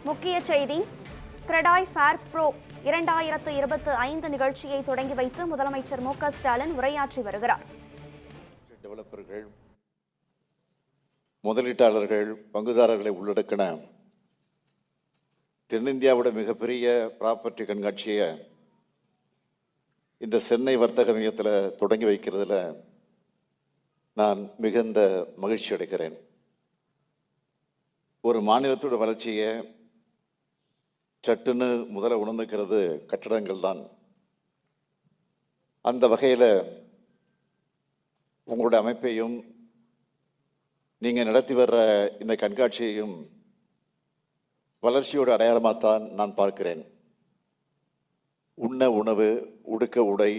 முக்கிய செய்தி. CREDAI fair bro 2025 நிகழ்ச்சியை தொடங்கி வைத்து முதலமைச்சர் மு க ஸ்டாலின் உரையாற்றி வருகிறார். டெவலப்பர்கள், முதலீட்டாளர்கள், பங்குதாரர்களை உள்ளடக்கின தென்னிந்தியாவோட மிகப்பெரிய ப்ராப்பர்ட்டி கண்காட்சியை இந்த சென்னை வர்த்தக மையத்தில் தொடங்கி வைக்கிறதுல நான் மிகுந்த மகிழ்ச்சி அடைகிறேன். ஒரு மாநிலத்தோட வளர்ச்சியை சட்டுன்னு முதல்ல உணர்ந்துக்கிறது கட்டடங்கள் தான். அந்த வகையில் உங்களுடைய அமைப்பையும் நீங்கள் நடத்தி வர்ற இந்த கண்காட்சியையும் வளர்ச்சியோட அடையாளமாகத்தான் நான் பார்க்கிறேன். உண்ண உணவு, உடுக்க உடை,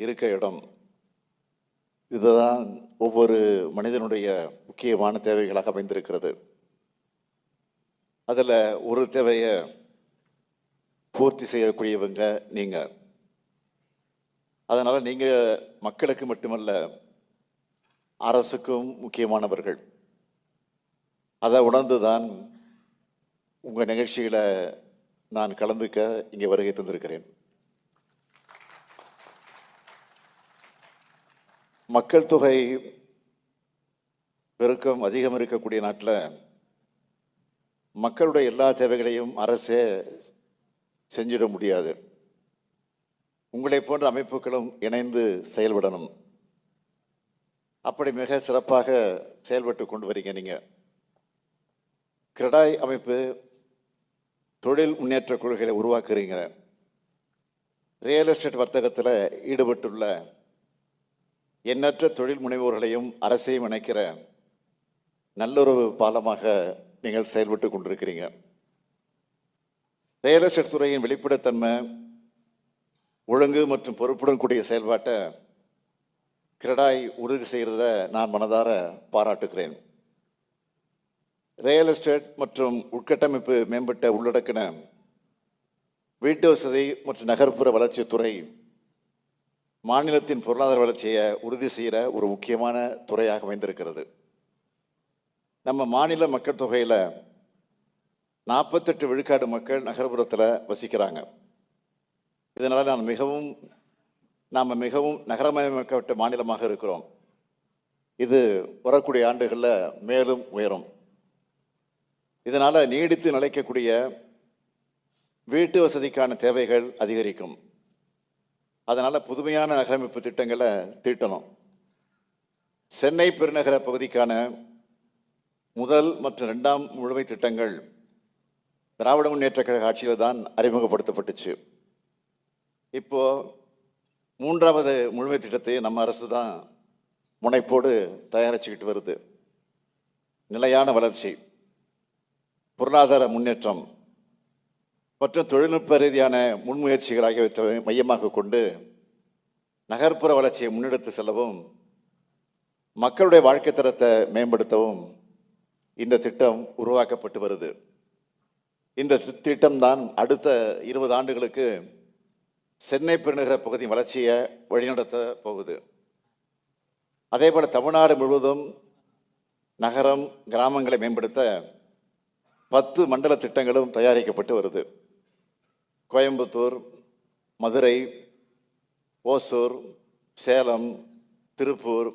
இருக்க இடம், இதுதான் ஒவ்வொரு மனிதனுடைய முக்கியமான தேவைகளாக அமைந்திருக்கிறது. அதில் ஒரு தேவையை பூர்த்தி செய்யக்கூடியவங்க நீங்கள். அதனால் நீங்கள் மக்களுக்கு மட்டுமல்ல, அரசுக்கும் முக்கியமானவர்கள். அதை உணர்ந்து தான் உங்கள் நிகழ்ச்சியில் நான் கலந்துக்க இங்கே வருகை தந்திருக்கிறேன். மக்கள் தொகை பெருக்கம் அதிகம் இருக்கக்கூடிய நாட்டில் மக்களுடைய எல்லா தேவைகளையும் அரசே செஞ்சிட முடியாது. உங்களை போன்ற அமைப்புகளும் இணைந்து செயல்படணும். அப்படி மிக சிறப்பாக செயல்பட்டு கொண்டு வரீங்க நீங்கள். கிரெடாய் அமைப்பு தொழில் முன்னேற்ற கொள்கைகளை உருவாக்குறீங்க. ரியல் எஸ்டேட் வர்த்தகத்தில் ஈடுபட்டுள்ள எண்ணற்ற தொழில் முனைவோர்களையும் அரசையும் இணைக்கிற நல்லொரு பாலமாக நீங்கள் செயல்பட்டு கொண்டிருக்கிறீங்க. ரியல் எஸ்டேட் துறையின் வெளிப்படைத்தன்மை, ஒழுங்கு மற்றும் பொறுப்புடன் கூடிய செயல்பாட்டை கிரெடாய் உறுதி செய்கிறத நான் மனதார பாராட்டுகிறேன். ரியல் எஸ்டேட் மற்றும் உட்கட்டமைப்பு மேம்பட்ட உள்ளடக்கின வீட்டு வசதி மற்றும் நகர்ப்புற வளர்ச்சித்துறை மாநிலத்தின் பொருளாதார வளர்ச்சியை உறுதி செய்கிற ஒரு முக்கியமான துறையாக அமைந்திருக்கிறது. நம்ம மாநில மக்கள் தொகையில் 48 விழுக்காடு மக்கள் நகர்ப்புறத்தில் வசிக்கிறாங்க. இதனால் நாம் மிகவும் நகரமயமாக்கப்பட்ட மாநிலமாக இருக்கிறோம். இது வரக்கூடிய ஆண்டுகளில் மேலும் உயரும். இதனால் நீடித்து நிலைக்கக்கூடிய வீட்டு வசதிக்கான தேவைகள் அதிகரிக்கும். அதனால் புதுமையான நகரமைப்பு திட்டங்களை தீட்டணும். சென்னை பெருநகர பகுதிக்கான முதல் மற்றும் 2ஆம் முழுமை திட்டங்கள் திராவிட முன்னேற்ற கழக ஆட்சியில் தான் அறிமுகப்படுத்தப்பட்டுச்சு. இப்போ 3ஆவது முழுமை திட்டத்தை நம்ம அரசு தான் முனைப்போடு தயாரிச்சுக்கிட்டு வருது. நிலையான வளர்ச்சி, பொருளாதார முன்னேற்றம் மற்றும் தொழில்நுட்ப ரீதியான முன்முயற்சிகள் ஆகியவற்றை மையமாக கொண்டு நகர்ப்புற வளர்ச்சியை முன்னெடுத்து செல்லவும், மக்களுடைய வாழ்க்கை தரத்தை மேம்படுத்தவும் இந்த திட்டம் உருவாக்கப்பட்டு வருது. இந்த திட்டம்தான் அடுத்த 20 ஆண்டுகளுக்கு சென்னை பெருநகர பகுதி வளர்ச்சியை வழிநடத்த போகுது. அதே போல் தமிழ்நாடு முழுவதும் நகரம், கிராமங்களை மேம்படுத்த 10 மண்டல திட்டங்களும் தயாரிக்கப்பட்டு வருது. கோயம்புத்தூர், மதுரை, ஓசூர், சேலம், திருப்பூர்,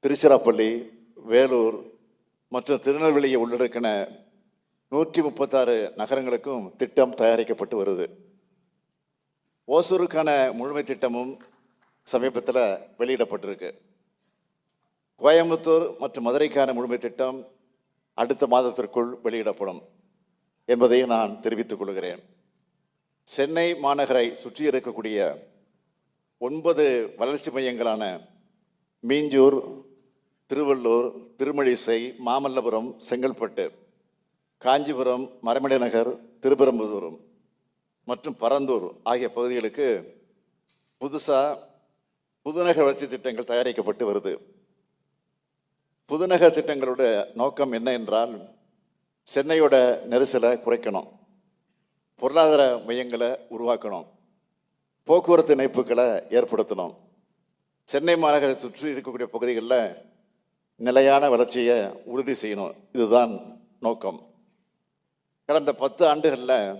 திருச்சிராப்பள்ளி, வேலூர் மற்றும் திருநெல்வேலியை உள்ளடக்கின 136 நகரங்களுக்கும் திட்டம் தயாரிக்கப்பட்டு வருது. ஓசூருக்கான முழுமை திட்டமும் சமீபத்தில் வெளியிடப்பட்டிருக்கு. கோயம்புத்தூர் மற்றும் மதுரைக்கான முழுமை திட்டம் அடுத்த மாதத்திற்குள் வெளியிடப்படும் என்பதையும் நான் தெரிவித்துக் கொள்கிறேன். சென்னை மாநகரை சுற்றி இருக்கக்கூடிய 9 வளர்ச்சி மையங்களான மீஞ்சூர், திருவள்ளூர், திருமழிசை, மாமல்லபுரம், செங்கல்பட்டு, காஞ்சிபுரம், மறைமலை நகர், திருப்பெரும்புதூர் மற்றும் பரந்தூர் ஆகிய பகுதிகளுக்கு புதுநகர் வளர்ச்சி திட்டங்கள் தயாரிக்கப்பட்டு வருது. புதுநகர் திட்டங்களோட நோக்கம் என்ன என்றால், சென்னையோட நெரிசலை குறைக்கணும், பொருளாதார மையங்களை உருவாக்கணும், போக்குவரத்து இணைப்புகளை ஏற்படுத்தணும், சென்னை மாநகரை சுற்றி இருக்கக்கூடிய பகுதிகளில் நிலையான வளர்ச்சியை உறுதி செய்யணும். இதுதான் நோக்கம். கடந்த 10 ஆண்டுகளில்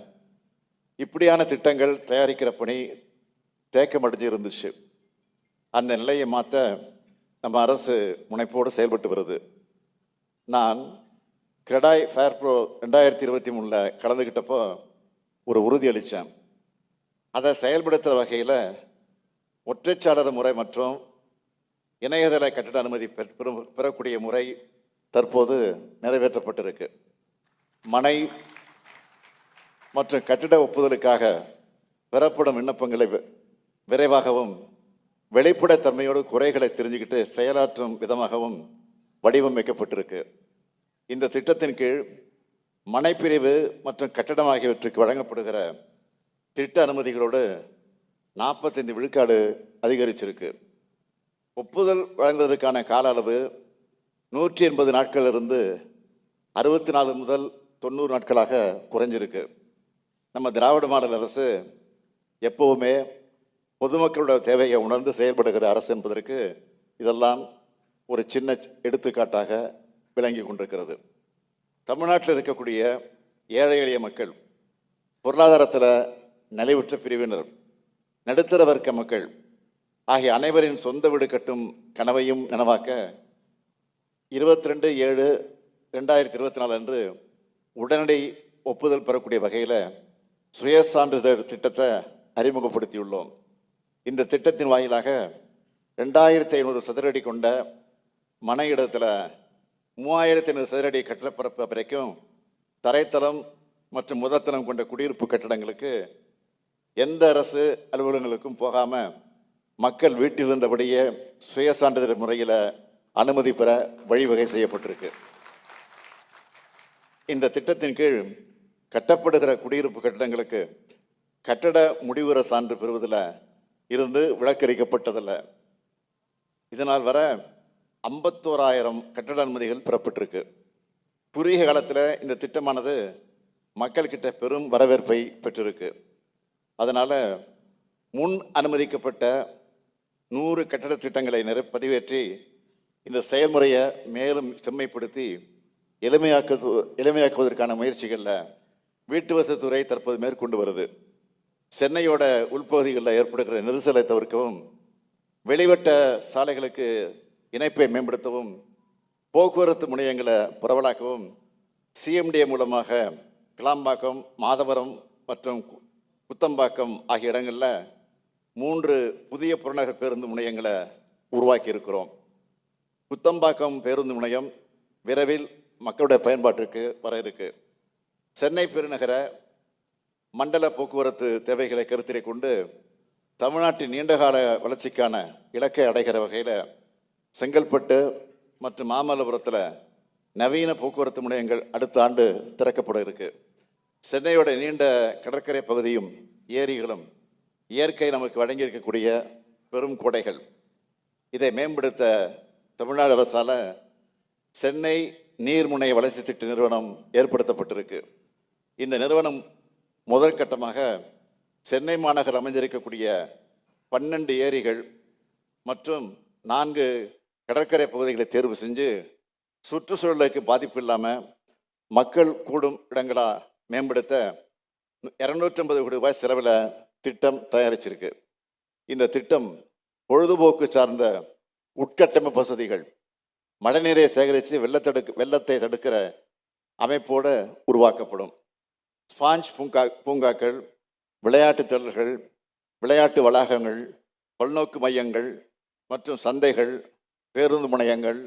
இப்படியான திட்டங்கள் தயாரிக்கிற பணி தேக்கமடைஞ்சு இருந்துச்சு. அந்த நிலையை மாற்ற நம்ம அரசு முனைப்போடு செயல்பட்டு வருது. நான் கிரெடாய் ஃபேர் ப்ரோ 2023 கலந்துக்கிட்டப்போ ஒரு உறுதி அளித்தேன். அதை செயல்படுத்துகிற வகையில் ஒற்றைச்சாளர முறை மற்றும் இணையதள கட்டட அனுமதி பெறக்கூடிய முறை தற்போது நிறைவேற்றப்பட்டிருக்கு. மனை மற்றும் கட்டிட ஒப்புதலுக்காக பெறப்படும் விண்ணப்பங்களை விரைவாகவும் வெளிப்படைத்தன்மையோடு குறைகளை தெரிஞ்சுக்கிட்டு செயலாற்றும் விதமாகவும் வடிவமைக்கப்பட்டிருக்கு. இந்த திட்டத்தின் கீழ் மனைப்பிரிவு மற்றும் கட்டடம் ஆகியவற்றுக்கு வழங்கப்படுகிற திட்ட அனுமதிகளோடு 45 விழுக்காடு அதிகரிச்சிருக்கு. ஒப்புதல் வழங்குவதற்கான கால அளவு 180 நாட்களிலிருந்து 64 முதல் 90 நாட்களாக குறைஞ்சிருக்கு. நம்ம திராவிட மாடல் அரசு எப்பவுமே பொதுமக்களோட தேவையை உணர்ந்து செயல்படுகிற அரசு என்பதற்கு இதெல்லாம் ஒரு சின்ன எடுத்துக்காட்டாக விளங்கி கொண்டிருக்கிறது. தமிழ்நாட்டில் இருக்கக்கூடிய ஏழை எளிய மக்கள், பொருளாதாரத்தில் நலிவுற்ற பிரிவினர், நடுத்தர வர்க்க மக்கள் ஆகிய அனைவரின் சொந்த வீடு கட்டும் கனவையும் நனவாக்க 22/7/2024 அன்று உடனடி ஒப்புதல் பெறக்கூடிய வகையில் சுயசான்றிதழ் திட்டத்தை அறிமுகப்படுத்தியுள்ளோம். இந்த திட்டத்தின் வாயிலாக 2500 சதுரடி கொண்ட மனை இடத்துல 3500 சதுரடி கட்டப்பரப்பு வரைக்கும் தரைத்தளம் மற்றும் முதற்தளம் கொண்ட குடியிருப்பு கட்டடங்களுக்கு எந்த அரசு அலுவலகங்களுக்கும் போகாம மக்கள் வீட்டில் இருந்தபடியே சுயசான்றிதழ் முறையில் அனுமதி பெற வழிவகை செய்யப்பட்டிருக்கு. இந்த திட்டத்தின் கீழ் கட்டப்படுகிற குடியிருப்பு கட்டடங்களுக்கு கட்டட முடிவுற சான்று பெறுவதில் இருந்து விலக்களிக்கப்பட்டதில்லை. இதனால் வர 51,000 கட்டட அனுமதிகள் பெறப்பட்டிருக்கு. குறுகிய காலத்தில் இந்த திட்டமானது மக்கள்கிட்ட பெரும் வரவேற்பை பெற்றிருக்கு. அதனால் முன் அனுமதிக்கப்பட்ட 100 கட்டட திட்டங்களை பதிவேற்றி இந்த செயல்முறையை மேலும் செம்மைப்படுத்தி எளிமையாக்குவதற்கான முயற்சிகளில் வீட்டு வசதித்துறை தற்போது மேற்கொண்டு வருது. சென்னையோட உள்பகுதிகளில் ஏற்படுகிற நெரிசலை தவிர்க்கவும், வெளிவட்ட சாலைகளுக்கு இணைப்பை மேம்படுத்தவும், போக்குவரத்து முனையங்களை பரவலாக்கவும் சிஎம்டிஏ மூலமாக கிளாம்பாக்கம், மாதவரம் மற்றும் குத்தம்பாக்கம் ஆகிய இடங்களில் 3 புதிய புறநகர் பேருந்து முனையங்களை உருவாக்கி இருக்கிறோம். குத்தம்பாக்கம் பேருந்து முனையம் விரைவில் மக்களுடைய பயன்பாட்டிற்கு வர இருக்கு. சென்னை பெருநகர மண்டல போக்குவரத்து தேவைகளை கருத்திலே கொண்டு தமிழ்நாட்டின் நீண்டகால வளர்ச்சிக்கான இலக்கை அடைகிற வகையில் செங்கல்பட்டு மற்றும் மாமல்லபுரத்தில் நவீன போக்குவரத்து முனையங்கள் அடுத்த ஆண்டு திறக்கப்பட இருக்கு. சென்னையோட நீண்ட கடற்கரை பகுதியும் ஏரிகளும் இயற்கை நமக்கு வழங்கியிருக்கக்கூடிய பெரும் கொடைகள். இதை மேம்படுத்த தமிழ்நாடு அரசால் சென்னை நீர்முனை வளர்ச்சி திட்ட நிறுவனம் ஏற்படுத்தப்பட்டிருக்கு. இந்த நிறுவனம் முதல் கட்டமாக சென்னை மாநகர் அமைஞ்சிருக்கக்கூடிய 12 ஏரிகள் மற்றும் 4 கடற்கரை பகுதிகளை தேர்வு செஞ்சு சுற்றுச்சூழலுக்கு பாதிப்பு இல்லாமல் மக்கள் கூடும் இடங்களா மேம்படுத்த 250 கோடி ரூபாய் செலவில் திட்டம் தயாரிச்சிருக்கு. இந்த திட்டம் பொழுதுபோக்கு சார்ந்த உட்கட்டமைப்பு வசதிகள், மழைநீரை சேகரித்து வெள்ளத்தை தடுக்கிற அமைப்போடு உருவாக்கப்படும். ஸ்பாஞ்ச் பூங்காக்கள், விளையாட்டு திடல்கள், விளையாட்டு வளாகங்கள், பல்நோக்கு மையங்கள் மற்றும் சந்தைகள், பேருந்து முனையங்கள்,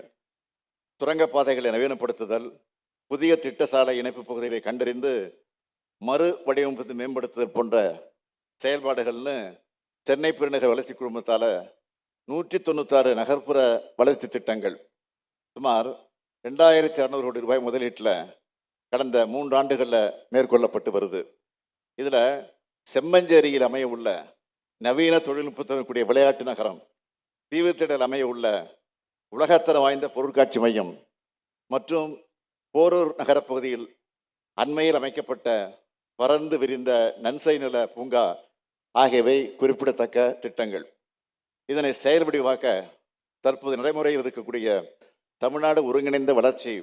சுரங்கப்பாதைகளை நவீனப்படுத்துதல், புதிய திட்டசாலை இணைப்பு பகுதிகளை கண்டறிந்து மறு வடிவமைப்பு மேம்படுத்துதல் போன்ற செயல்பாடுகள்னு சென்னை பெருநகர் வளர்ச்சி குழுமத்தால் 196 நகர்ப்புற வளர்ச்சி திட்டங்கள் சுமார் 2600 கோடி ரூபாய் முதலீட்டில் கடந்த 3 ஆண்டுகளில் மேற்கொள்ளப்பட்டு வருது. இதில் செம்மஞ்சேரியில் அமைய உள்ள நவீன தொழில்நுட்பத்துடன் கூடிய விளையாட்டு நகரம், தீவுத்திடல் அமைய உள்ள உலகத்தரம் வாய்ந்த பொருட்காட்சி மையம் மற்றும் போரூர் நகரப்பகுதியில் அண்மையில் அமைக்கப்பட்ட பறந்து விரிந்த நன்சை நில பூங்கா ஆகியவை குறிப்பிடத்தக்க திட்டங்கள். இதனை செயல்வடிவாக்க தற்போது நடைமுறையில் இருக்கக்கூடிய தமிழ்நாடு ஒருங்கிணைந்த வளர்ச்சி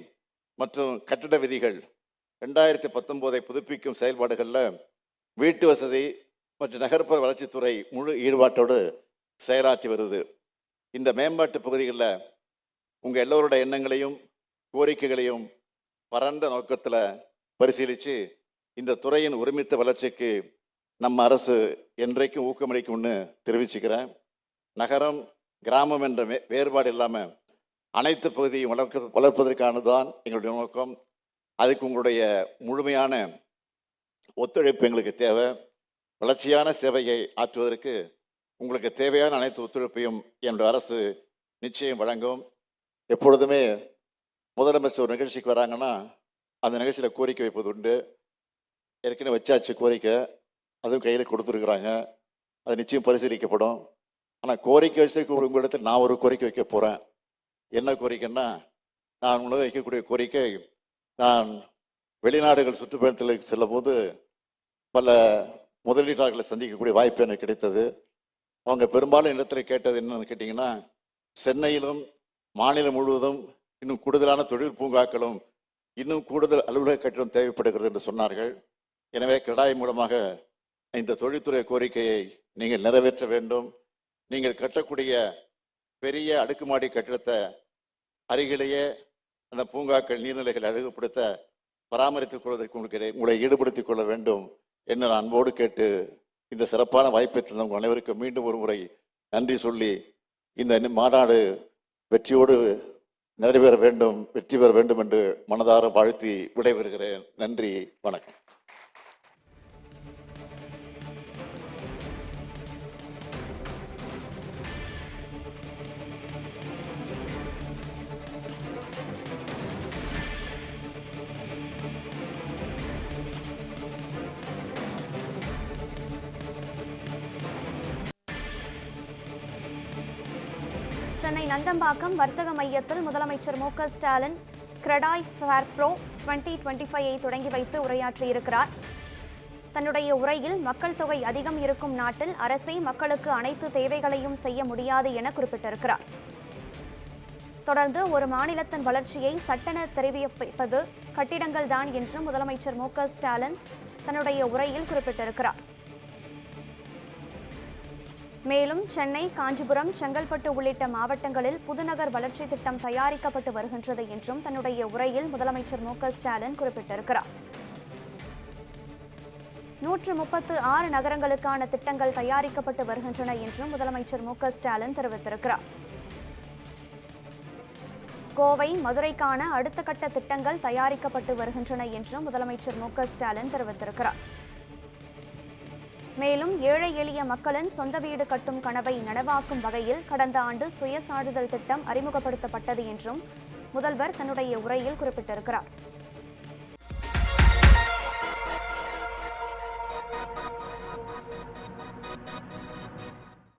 மற்றும் கட்டிட விதிகள் 2019 புதுப்பிக்கும் செயல்பாடுகளில் வீட்டு வசதி மற்றும் நகர்ப்புற வளர்ச்சித்துறை முழு ஈடுபாட்டோடு செயலாற்றி வருது. இந்த மேம்பாட்டு பகுதிகளில் உங்கள் எல்லோரோட எண்ணங்களையும் கோரிக்கைகளையும் பரந்த நோக்கத்தில் பரிசீலித்து இந்த துறையின் ஒருமித்த வளர்ச்சிக்கு நம்ம அரசு என்றைக்கும் ஊக்கமளிக்கும்னு தெரிவிச்சுக்கிறேன். நகரம் கிராமம் என்ற வேறுபாடு இல்லாமல் அனைத்து பகுதியும் வளர்ப்பதற்கானதான் எங்களுடைய நோக்கம். அதுக்கு உங்களுடைய முழுமையான ஒத்துழைப்பு எங்களுக்கு தேவை. வளர்ச்சியான சேவையை ஆற்றுவதற்கு உங்களுக்கு தேவையான அனைத்து ஒத்துழைப்பையும் என்னுடைய அரசு நிச்சயம் வழங்கும். எப்பொழுதுமே முதலமைச்சர் ஒரு நிகழ்ச்சிக்கு வராங்கன்னா அந்த நிகழ்ச்சியில் கோரிக்கை வைப்பது உண்டு. ஏற்கனவே வச்சாச்சு கோரிக்கை, அதுவும் கையில் கொடுத்துருக்குறாங்க. அது நிச்சயம் பரிசீலிக்கப்படும். ஆனால் கோரிக்கை வச்சிருக்க உங்களிடத்தில் நான் ஒரு கோரிக்கை வைக்க போகிறேன். என்ன கோரிக்கைன்னா, நான் உங்களை வைக்கக்கூடிய கோரிக்கை, நான் வெளிநாடுகள் சுற்றுப்பயணத்தில் செல்லும் போது பல முதலீட்டாளர்களை சந்திக்கக்கூடிய வாய்ப்பு எனக்கு கிடைத்தது. அவங்க பெரும்பாலும் இடத்துல கேட்டது என்னன்னு கேட்டிங்கன்னா, சென்னையிலும் மாநிலம் முழுவதும் இன்னும் கூடுதலான தொழில் பூங்காக்களும் இன்னும் கூடுதல் அலுவலக கட்டிடம் தேவைப்படுகிறது என்று சொன்னார்கள். எனவே கிரடாய் மூலமாக இந்த தொழில்துறை கோரிக்கையை நீங்கள் நிறைவேற்ற வேண்டும். நீங்கள் கட்டக்கூடிய பெரிய அடுக்குமாடி கட்டிடத்தை அருகிலேயே அந்த பூங்காக்கள் நீர்நிலைகளை அழகுபடுத்த பராமரித்துக் கொள்வதற்கு உங்களை ஈடுபடுத்திக் கொள்ள வேண்டும் என்று நான் அன்போடு கேட்டு இந்த சிறப்பான வாய்ப்பை தந்த உங்கள் அனைவருக்கும் மீண்டும் ஒரு முறை நன்றி சொல்லி இந்த மாநாடு வெற்றியோடு நிறைவேற வேண்டும், வெற்றி பெற வேண்டும் என்று மனதார வாழ்த்தி விடைபெறுகிறேன். நன்றி, வணக்கம். சென்னை நந்தம்பாக்கம் வர்த்தக மையத்தில் முதலமைச்சர் மு க ஸ்டாலின் கிரடாய் ஃபேர் ப்ரோ 2025 தொடங்கி வைத்து உரையாற்றியிருக்கிறார். தன்னுடைய உரையில் மக்கள் தொகை அதிகம் இருக்கும் நாட்டில் அரசே மக்களுக்கு அனைத்து தேவைகளையும் செய்ய முடியாது என குறிப்பிட்டிருக்கிறார். தொடர்ந்து ஒரு மாநிலத்தின் வளர்ச்சியை சட்டென தெரிவிப்பது கட்டிடங்கள் தான் என்று முதலமைச்சர் மு க ஸ்டாலின் தன்னுடைய உரையில் குறிப்பிட்டிருக்கிறார். மேலும் சென்னை, காஞ்சிபுரம், செங்கல்பட்டு உள்ளிட்ட மாவட்டங்களில் புதுநகர் வளர்ச்சி திட்டம் தயாரிக்கப்பட்டு வருகின்றது என்றும் தன்னுடைய உரையில் முதலமைச்சர் மு க ஸ்டாலின் குறிப்பிட்டிருக்கிறார். 136 நகரங்களுக்கான திட்டங்கள் தயாரிக்கப்பட்டு வருகின்றன என்றும் முதலமைச்சர் மு க ஸ்டாலின் தெரிவித்திருக்கிறார். கோவை, மதுரைக்கான அடுத்த கட்ட திட்டங்கள் தயாரிக்கப்பட்டு வருகின்றன என்றும் முதலமைச்சர் மு க ஸ்டாலின் தெரிவித்திருக்கிறார். மேலும் ஏழை எளிய மக்களின் சொந்த வீடு கட்டும் கனவை நனவாக்கும் வகையில் கடந்த ஆண்டு சுயசான்றிதழ் திட்டம் அறிமுகப்படுத்தப்பட்டது என்றும் முதல்வர் தன்னுடைய உரையில் குறிப்பிட்டிருக்கிறார்.